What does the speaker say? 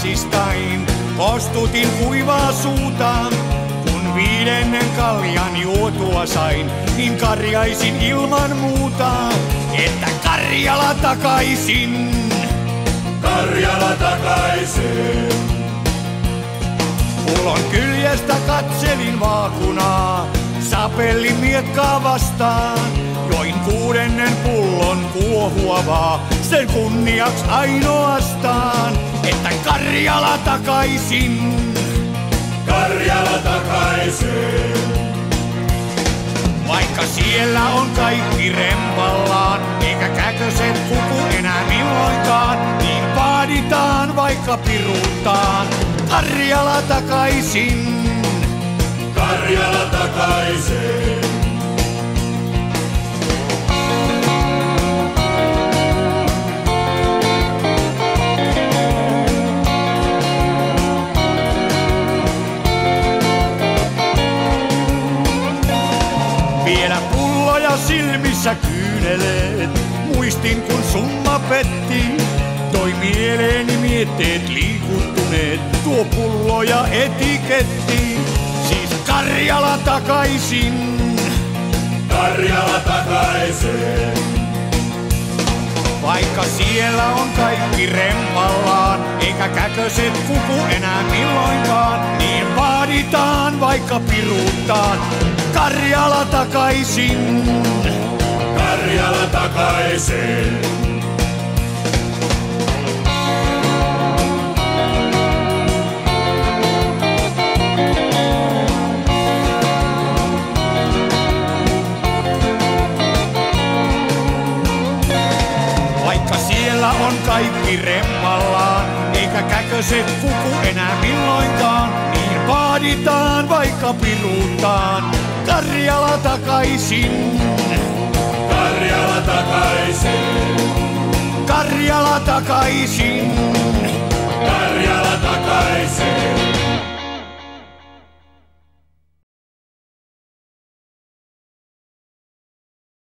lasistain. Kostutin kuivaa suuta, kun 5. kaljan juotua sain, niin karjaisin ilman muuta, että Karjala takaisin. Karjala takaisin. Pullon kyljestä katselin vaakunaa, sapellin miekkaa vastaan. Join 6. pullon kuohuavaa, sen kunniaks ainoastaan, että Karjala takaisin. Karjala takaisin. Vaikka siellä on kaikki rempallaan, eikä käköset kuku enää milloinkaan, niin vaaditaan vaikka piruuttaan Karjala takaisin. Karjala takaisin. Vielä pulloja silmissä kyyneleet, muistin kun summa petti. Toi mieleeni mietteet liikuttuneet, tuo pullo ja etiketti. Siis Karjala takaisin. Karjala takaisin. Vaikka siellä on kaikki rempallaan, eikä käköset kuku enää milloinkaan, niin vaaditaan vaikka piruuttaan Karjala takaisin. Karjala takaisin. Vaikka siellä on kaikki rempallaan, eikä käköset kuku enää milloinkaan, niin vaaditaan vaikka piruuttaan Karjala takaisin. Karjala takaisin. Karjala takaisin. Karjala takaisin.